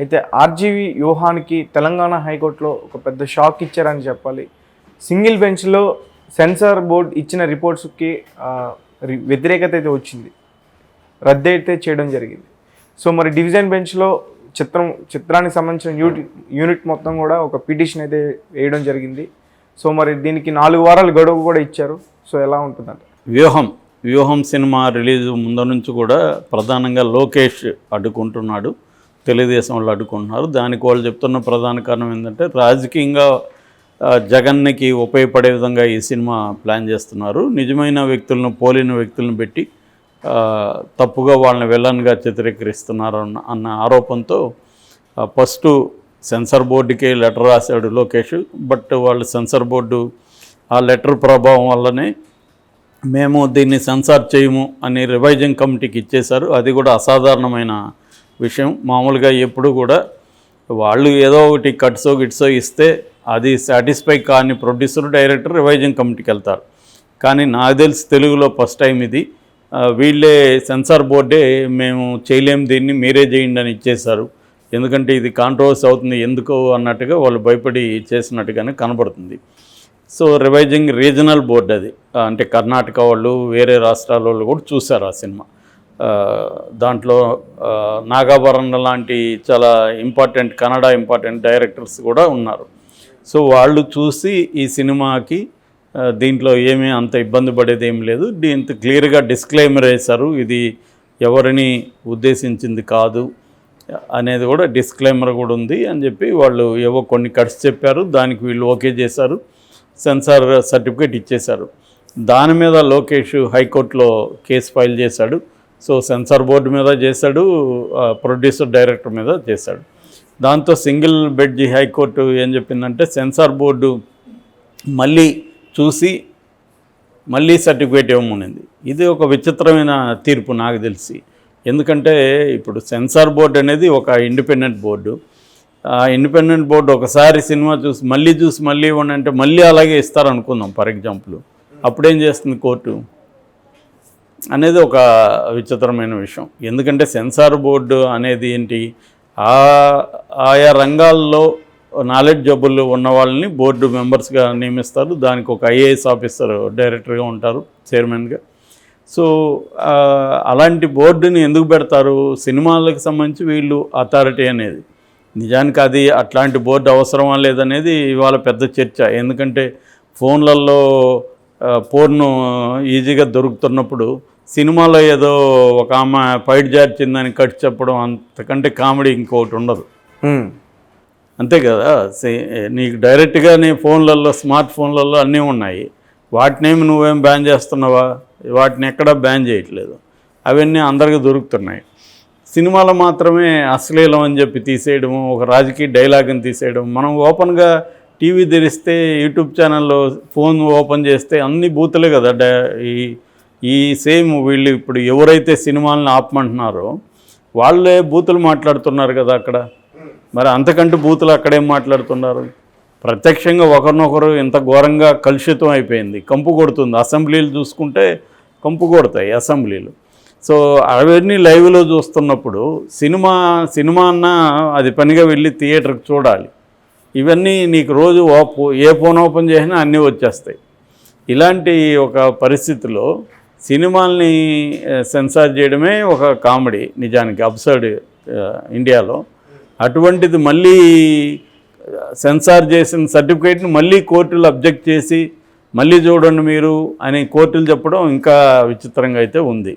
అయితే ఆర్జీవి వ్యూహానికి తెలంగాణ హైకోర్టులో ఒక పెద్ద షాక్ ఇచ్చారని చెప్పాలి. సింగిల్ బెంచ్లో సెన్సార్ బోర్డ్ ఇచ్చిన రిపోర్ట్స్కి వ్యతిరేకత అయితే వచ్చింది, రద్దు అయితే చేయడం జరిగింది. సో మరి డివిజన్ బెంచ్లో చిత్రానికి సంబంధించిన యూనిట్ మొత్తం కూడా ఒక పిటిషన్ అయితే వేయడం జరిగింది. సో మరి దీనికి 4 వారాల గడువు కూడా ఇచ్చారు. సో ఎలా ఉంటుందంట? వ్యూహం సినిమా రిలీజ్ ముందు నుంచి కూడా ప్రధానంగా లోకేష్ అడ్డుకుంటున్నాడు, తెలుగుదేశం వాళ్ళు అడ్డుకుంటున్నారు. దానికి వాళ్ళు చెప్తున్న ప్రధాన కారణం ఏంటంటే రాజకీయంగా జగన్కి ఉపయోగపడే విధంగా ఈ సినిమా ప్లాన్ చేస్తున్నారు. నిజమైన వ్యక్తులను, పోలిన వ్యక్తులను పెట్టి తప్పుగా వాళ్ళని విలన్గా చిత్రీకరిస్తున్నారు అన్న ఆరోపణతో ఫస్ట్ సెన్సార్ బోర్డుకి లెటర్ రాశాడు లోకేష్. బట్ వాళ్ళు సెన్సార్ బోర్డు ఆ లెటర్ ప్రభావం వల్లనే మేము దీన్ని సెన్సార్ చేయము అని రివైజింగ్ కమిటీకి ఇచ్చేశారు. అది కూడా అసాధారణమైన విషయం. మామూలుగా ఎప్పుడు కూడా వాళ్ళు ఏదో ఒకటి కట్సో గిట్సో ఇస్తే అది సాటిస్ఫై కాని ప్రొడ్యూసర్, డైరెక్టర్ రివైజింగ్ కమిటీకి వెళ్తారు. కానీ నాకు తెలిసి తెలుగులో ఫస్ట్ టైం ఇది. వీళ్ళే సెన్సార్ బోర్డే మేము చేయలేము, దీన్ని మీరే చేయండి అని ఇచ్చేశారు. ఎందుకంటే ఇది కాంట్రవర్సీ అవుతుంది ఎందుకో అన్నట్టుగా వాళ్ళు భయపడి చేసినట్టుగానే కనబడుతుంది. సో రివైజింగ్ రీజనల్ బోర్డు అది, అంటే కర్ణాటక వాళ్ళు, వేరే రాష్ట్రాల వాళ్ళు కూడా చూశారు ఆ సినిమా. దాంట్లో నాగాభరణ లాంటి చాలా ఇంపార్టెంట్ ఇంపార్టెంట్ డైరెక్టర్స్ కూడా ఉన్నారు. సో వాళ్ళు చూసి ఈ సినిమాకి దీంట్లో ఏమీ అంత ఇబ్బంది పడేది ఏం లేదు, దీంతో క్లియర్గా డిస్క్లైమర్ వేశారు, ఇది ఎవరిని ఉద్దేశించింది కాదు అనేది కూడా డిస్క్లైమర్ కూడా ఉంది అని చెప్పి వాళ్ళు ఏవో కొన్ని కట్స్ చెప్పారు. దానికి వీళ్ళు ఓకే చేశారు, సెన్సార్ సర్టిఫికేట్ ఇచ్చేశారు. దాని మీద లోకేష్ హైకోర్టులో కేసు ఫైల్ చేశాడు. సో సెన్సార్ బోర్డు మీద చేశాడు, ప్రొడ్యూసర్, డైరెక్టర్ మీద చేశాడు. దాంతో సింగిల్ బెంచ్ హైకోర్టు ఏం చెప్పిందంటే సెన్సార్ బోర్డు మళ్ళీ చూసి మళ్ళీ సర్టిఫికేట్ ఇవ్వమనింది. ఇది ఒక విచిత్రమైన తీర్పు నాకు తెలిసి. ఎందుకంటే ఇప్పుడు సెన్సార్ బోర్డు అనేది ఒక ఇండిపెండెంట్ బోర్డు. ఆ ఇండిపెండెంట్ బోర్డు ఒకసారి సినిమా చూసి మళ్ళీ ఇవ్వండి అంటే మళ్ళీ అలాగే ఇస్తారనుకుందాం ఫర్ ఎగ్జాంపుల్. అప్పుడేం చేస్తుంది కోర్టు అనేది ఒక విచిత్రమైన విషయం. ఎందుకంటే సెన్సార్ బోర్డు అనేది ఏంటి, ఆయా రంగాల్లో నాలెడ్జబుల్ ఉన్న వాళ్ళని బోర్డు మెంబర్స్గా నియమిస్తారు. దానికి ఒక ఐఏఎస్ ఆఫీసర్ డైరెక్టర్గా ఉంటారు, చైర్మన్గా. సో అలాంటి బోర్డుని ఎందుకు పెడతారు? సినిమాలకు సంబంధించి వీళ్ళు అథారిటీ అనేది. నిజానికి అది అట్లాంటి బోర్డు అవసరమా లేదనేది ఇవాళ పెద్ద చర్చ. ఎందుకంటే ఫోన్లలో పోర్ను ఈజీగా దొరుకుతున్నప్పుడు సినిమాలో ఏదో ఒక ఆమె ఫైట్ జార్చిందని కట్ చెప్పడం అంతకంటే కామెడీ ఇంకొకటి ఉండదు. అంతే కదా. నీకు డైరెక్ట్గా నీ ఫోన్లలో, స్మార్ట్ ఫోన్లలో అన్నీ ఉన్నాయి. వాటినేమి నువ్వేం బ్యాన్ చేస్తున్నావా? వాటిని ఎక్కడా బ్యాన్ చేయట్లేదు, అవన్నీ అందరికీ దొరుకుతున్నాయి. సినిమాలో మాత్రమే అశ్లీలం అని చెప్పి తీసేయడము, ఒక రాజకీయ డైలాగ్ని తీసేయడం. మనం ఓపెన్గా టీవీ తెరిస్తే, యూట్యూబ్ ఛానల్లో ఫోన్ ఓపెన్ చేస్తే అన్ని బూతులే కదా. ఈ సేమ్ వీళ్ళు ఇప్పుడు ఎవరైతే సినిమాలను ఆపమంటున్నారో వాళ్ళే బూతులు మాట్లాడుతున్నారు కదా అక్కడ. మరి అంతకంటే బూతులు అక్కడేం మాట్లాడుతున్నారు? ప్రత్యక్షంగా ఒకరినొకరు ఇంత ఘోరంగా కలుషితం అయిపోయింది, కంపు కొడుతుంది. అసెంబ్లీలు చూసుకుంటే కంపు కొడతాయి అసెంబ్లీలు. సో అవన్నీ లైవ్లో చూస్తున్నప్పుడు సినిమా అన్నా అది పనిగా వెళ్ళి థియేటర్కి చూడాలి. ఇవన్నీ నీకు రోజు ఏ ఫోన్ ఓపెన్ చేసినా అన్నీ వచ్చేస్తాయి. ఇలాంటి ఒక పరిస్థితిలో సినిమాల్ని సెన్సార్ చేయడమే ఒక కామెడీ, నిజానికి అబ్సర్డ్ ఇండియాలో. అటువంటిది మళ్ళీ సెన్సార్ చేసిన సర్టిఫికేట్ని మళ్ళీ కోర్టులు అబ్జెక్ట్ చేసి మళ్ళీ చూడండి మీరు అని కోర్టులు చెప్పడం ఇంకా విచిత్రంగా అయితే ఉంది.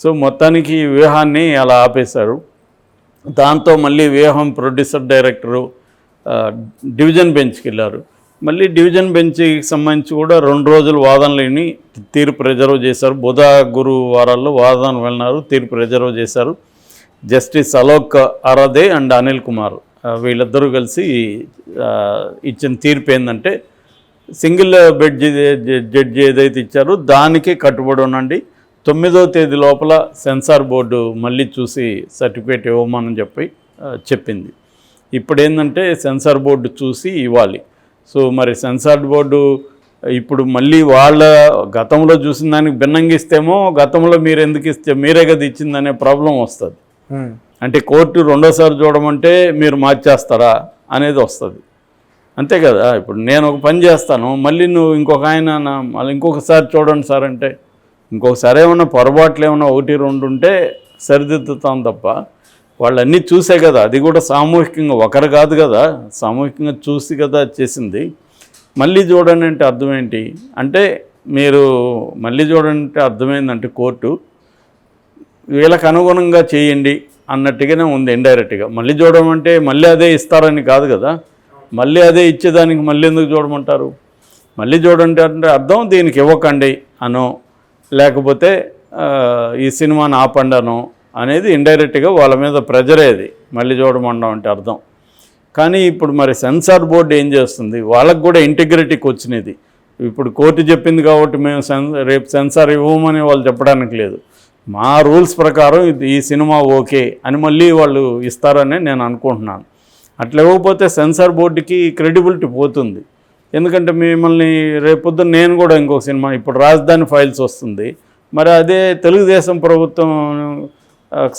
సో మొత్తానికి వ్యూహాన్ని అలా ఆపేశారు. దాంతో మళ్ళీ వ్యూహం ప్రొడ్యూసర్, డైరెక్టరు డివిజన్ బెంచ్కి వెళ్ళారు. మళ్ళీ డివిజన్ బెంచ్కి సంబంధించి కూడా 2 రోజులు వాదనలేని తీర్పు రిజర్వ్ చేశారు. బుధ, గురు వారాల్లో వాదనలు వెళ్ళినారు, తీర్పు రిజర్వ్ చేశారు. జస్టిస్ అలోక్ అరాదే అండ్ అనిల్ కుమార్ వీళ్ళిద్దరూ కలిసి ఇచ్చిన తీర్పు ఏంటంటే సింగిల్ జడ్జి ఏదైతే ఇచ్చారో దానికే కట్టుబడి ఉండండి. 9వ తేదీ లోపల సెన్సార్ బోర్డు మళ్ళీ చూసి సర్టిఫికేట్ ఇవ్వమని చెప్పింది. ఇప్పుడు ఏంటంటే సెన్సార్ బోర్డు చూసి ఇవ్వాలి. సో మరి సెన్సార్ బోర్డు ఇప్పుడు మళ్ళీ వాళ్ళ గతంలో చూసిన దానికి భిన్నంగా ఇస్తేమో గతంలో మీరు ఎందుకు ఇస్తే మీరే కదా ఇచ్చిందనే ప్రాబ్లం వస్తుంది. అంటే కోర్టు రెండోసారి చూడమంటే మీరు మార్చేస్తారా అనేది వస్తుంది. అంతే కదా. ఇప్పుడు నేను ఒక పని చేస్తాను, మళ్ళీ నువ్వు ఇంకొక ఆయన మళ్ళీ ఇంకొకసారి చూడండి సార్ అంటే, ఇంకొకసారి ఏమన్నా పొరపాట్లు ఏమన్నా 1-2 ఉంటే సరిదిద్దుతాం తప్ప, వాళ్ళు అన్నీ చూసే కదా. అది కూడా సామూహికంగా ఒకరు కాదు కదా, సామూహికంగా చూసి కదా చేసింది. మళ్ళీ చూడండి అంటే అర్థం ఏంటి అంటే, మీరు మళ్ళీ చూడండి అంటే అర్థమైందంటే కోర్టు వీళ్ళకి అనుగుణంగా చేయండి అన్నట్టుగానే ఉంది ఇండైరెక్ట్గా. మళ్ళీ చూడమంటే మళ్ళీ అదే ఇస్తారని కాదు కదా, మళ్ళీ అదే ఇచ్చేదానికి మళ్ళీ ఎందుకు చూడమంటారు? మళ్ళీ చూడండి అంటే అర్థం దీనికి ఇవ్వకండి అనో, లేకపోతే ఈ సినిమాని ఆపండి అనో అనేది ఇండైరెక్ట్గా వాళ్ళ మీద ప్రెజరేది మళ్ళీ చూడమండం అంటే అర్థం. కానీ ఇప్పుడు మరి సెన్సార్ బోర్డు ఏం చేస్తుంది, వాళ్ళకు కూడా ఇంటిగ్రిటీకి వచ్చినది. ఇప్పుడు కోర్టు చెప్పింది కాబట్టి మేము రేపు సెన్సార్ ఇవ్వమని వాళ్ళు చెప్పడానికి లేదు. మా రూల్స్ ప్రకారం ఈ సినిమా ఓకే అని మళ్ళీ వాళ్ళు ఇస్తారని నేను అనుకుంటున్నాను. అట్లా ఇవ్వకపోతే సెన్సార్ బోర్డుకి క్రెడిబిలిటీ పోతుంది. ఎందుకంటే మిమ్మల్ని రేపొద్దున నేను కూడా ఇంకొక సినిమా, ఇప్పుడు రాజధాని ఫైల్స్ వస్తుంది, మరి అదే తెలుగుదేశం ప్రభుత్వం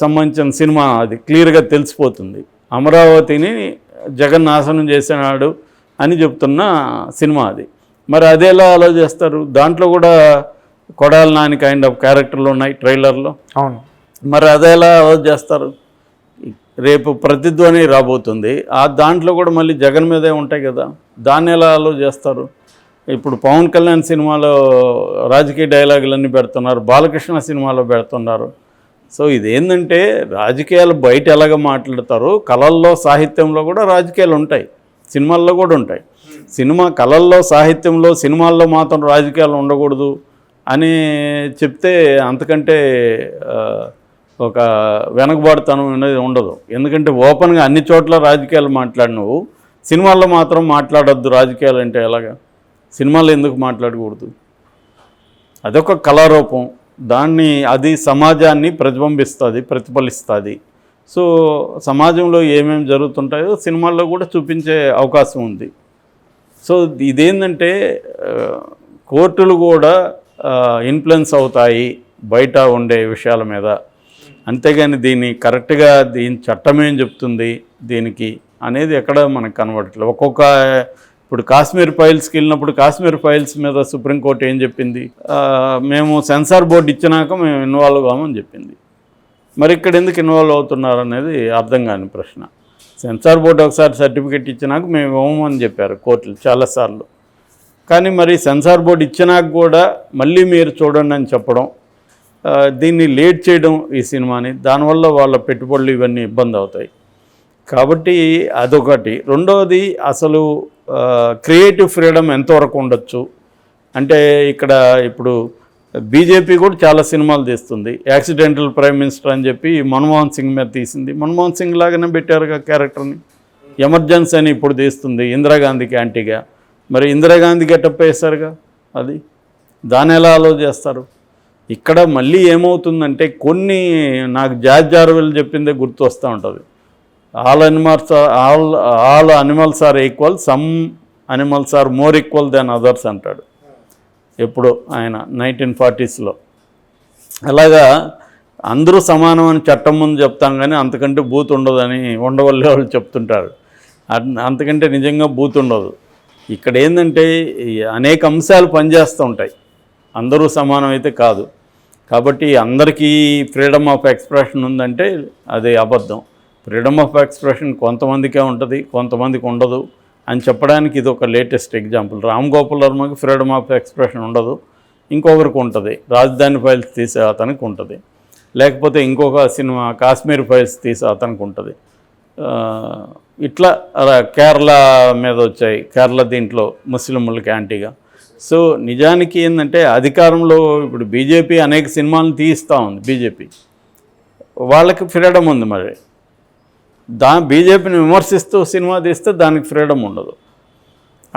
సంబంధించిన సినిమా, అది క్లియర్గా తెలిసిపోతుంది. అమరావతిని జగన్ నాశనం చేసినాడు అని చెప్తున్న సినిమా అది. మరి అదేలా అలా చేస్తారు? దాంట్లో కూడా కొడాలి నాని కైండ్ ఆఫ్ క్యారెక్టర్లు ఉన్నాయి ట్రైలర్లో. అవును. మరి అదేలా అలా చేస్తారు? రేపు ప్రతిధ్వని రాబోతుంది, ఆ దాంట్లో కూడా మళ్ళీ జగన్ మీదే ఉంటాయి కదా, దాన్ని ఎలా అలో చేస్తారు? ఇప్పుడు పవన్ కళ్యాణ్ సినిమాలో రాజకీయ డైలాగులన్నీ పెడుతున్నారు, బాలకృష్ణ సినిమాలో పెడుతున్నారు. సో ఇదేంటంటే రాజకీయాలు బయట ఎలాగ మాట్లాడతారో, కళల్లో సాహిత్యంలో కూడా రాజకీయాలు ఉంటాయి, సినిమాల్లో కూడా ఉంటాయి. సినిమా కళల్లో సాహిత్యంలో సినిమాల్లో మాత్రం రాజకీయాలు ఉండకూడదు అని చెప్తే అంతకంటే ఒక వెనకబాటుతనం అనేది ఉండదు. ఎందుకంటే ఓపెన్గా అన్ని చోట్ల రాజకీయాలు మాట్లాడినవు, సినిమాల్లో మాత్రం మాట్లాడొద్దు రాజకీయాలు అంటే ఎలాగా? సినిమాల్లో ఎందుకు మాట్లాడకూడదు? అదొక కళారూపం, అది సమాజాన్ని ప్రతిబింబిస్తుంది, ప్రతిఫలిస్తుంది. సో సమాజంలో ఏమేమి జరుగుతుంటాయో సినిమాల్లో కూడా చూపించే అవకాశం ఉంది. సో ఇదేంటంటే కోర్టులు కూడా ఇన్ఫ్లుయెన్స్ అవుతాయి బయట ఉండే విషయాల మీద, అంతేగాని దీన్ని కరెక్ట్గా దీని చట్టం ఏం చెప్తుంది దీనికి అనేది ఎక్కడ మనకు కనబడట్లేదు. ఇప్పుడు కాశ్మీర్ ఫైల్స్కి వెళ్ళినప్పుడు కాశ్మీర్ ఫైల్స్ మీద సుప్రీంకోర్టు ఏం చెప్పింది, మేము సెన్సార్ బోర్డు ఇచ్చినాక మేము ఇన్వాల్వ్ కామని చెప్పింది. మరి ఇక్కడ ఎందుకు ఇన్వాల్వ్ అవుతున్నారు అనేది అర్థం కాని ప్రశ్న. సెన్సార్ బోర్డు ఒకసారి సర్టిఫికెట్ ఇచ్చినాక మేము ఇవ్వమని చెప్పారు కోర్టులు చాలాసార్లు. కానీ మరి సెన్సార్ బోర్డు ఇచ్చినాక కూడా మళ్ళీ మీరు చూడండి అని చెప్పడం, దీన్ని లేట్ చేయడం ఈ సినిమాని, దానివల్ల వాళ్ళ పెట్టుబడులు ఇవన్నీ ఇబ్బంది అవుతాయి. కాబట్టి అదొకటి. రెండవది, అసలు క్రియేటివ్ ఫ్రీడమ్ ఎంతవరకు ఉండొచ్చు అంటే, ఇక్కడ ఇప్పుడు బీజేపీ కూడా చాలా సినిమాలు తీస్తుంది. యాక్సిడెంటల్ ప్రైమ్ మినిస్టర్ అని చెప్పి మన్మోహన్ సింగ్ మీద తీసింది, మన్మోహన్ సింగ్ లాగానే పెట్టారుగా క్యారెక్టర్ని. ఎమర్జెన్సీ అని ఇప్పుడు తీస్తుంది ఇందిరాగాంధీకి యాంటీగా, మరి ఇందిరాగాంధీ గెటప్ వేశారుగా, అది దాన్ని ఎలా అలో చేస్తారు? ఇక్కడ మళ్ళీ ఏమవుతుందంటే కొన్ని నాకు జార్జ్ ఆర్వెల్ చెప్పిందే గుర్తు వస్తూ ఉంటుంది. All animals are equal, some animals are more equal than others అంటాడు ఎప్పుడు ఆయన 1940s. అలాగా అందరూ సమానం అని చట్టం ముందు చెప్తాం, కానీ అంతకంటే బూత్ ఉండదని ఉండవల్లి వాళ్ళు చెప్తుంటారు. అంతకంటే నిజంగా బూత్ ఉండదు. ఇక్కడ ఏంటంటే అనేక అంశాలు పనిచేస్తూ ఉంటాయి, అందరూ సమానం అయితే కాదు. కాబట్టి అందరికీ ఫ్రీడమ్ ఆఫ్ ఎక్స్ప్రెషన్ ఉందంటే అది అబద్ధం. ఫ్రీడమ్ ఆఫ్ ఎక్స్ప్రెషన్ కొంతమందికే ఉంటుంది, కొంతమందికి ఉండదు అని చెప్పడానికి ఇది ఒక లేటెస్ట్ ఎగ్జాంపుల్. రామ్ గోపాల్ వర్మకి ఫ్రీడమ్ ఆఫ్ ఎక్స్ప్రెషన్ ఉండదు, ఇంకొకరికి ఉంటుంది. రాజధాని ఫైల్స్ తీసే అతనికి ఉంటుంది, లేకపోతే ఇంకొక సినిమా కాశ్మీర్ ఫైల్స్ తీసే అతనికి ఉంటుంది. ఇట్లా కేరళ మీద వచ్చాయి, కేరళ దీంట్లో ముస్లింలకి యాంటీగా. సో నిజానికి ఏంటంటే అధికారంలో ఇప్పుడు బీజేపీ అనేక సినిమాలను తీస్తూ ఉంది. బీజేపీ వాళ్ళకి ఫ్రీడమ్ ఉంది, మరి బీజేపీని విమర్శిస్తూ సినిమా తీస్తే దానికి ఫ్రీడమ్ ఉండదు.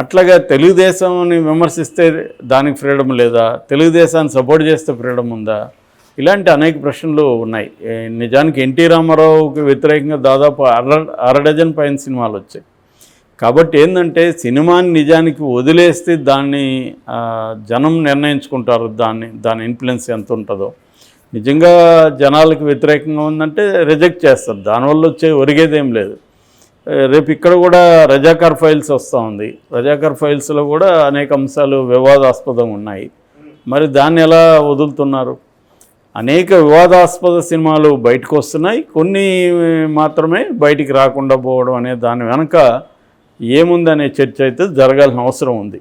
అట్లాగా తెలుగుదేశాన్ని విమర్శిస్తే దానికి ఫ్రీడమ్ లేదా, తెలుగుదేశాన్ని సపోర్ట్ చేస్తే ఫ్రీడమ్ ఉందా? ఇలాంటి అనేక ప్రశ్నలు ఉన్నాయి. నిజానికి ఎన్టీ రామారావుకి వ్యతిరేకంగా దాదాపు అర డజన్ పైన సినిమాలు వచ్చాయి. కాబట్టి ఏంటంటే సినిమాని నిజానికి వదిలేస్తే దాన్ని జనం నిర్ణయించుకుంటారు, దాని ఇన్ఫ్లుయెన్స్ ఎంత ఉంటుందో. నిజంగా జనాలకు వ్యతిరేకంగా ఉందంటే రిజెక్ట్ చేస్తారు, దానివల్ల వచ్చే ఒరిగేదేం లేదు. రేపు ఇక్కడ కూడా రజాకార్ ఫైల్స్ వస్తూ ఉంది, రజాకార్ ఫైల్స్లో కూడా అనేక అంశాలు వివాదాస్పదంగా ఉన్నాయి. మరి దాన్ని ఎలా వదులుతున్నారు? అనేక వివాదాస్పద సినిమాలు బయటకు వస్తున్నాయి, కొన్ని మాత్రమే బయటికి రాకుండా పోవడం అనే దాని వెనక ఏముందనే చర్చ అయితే జరగాల్సిన అవసరం ఉంది.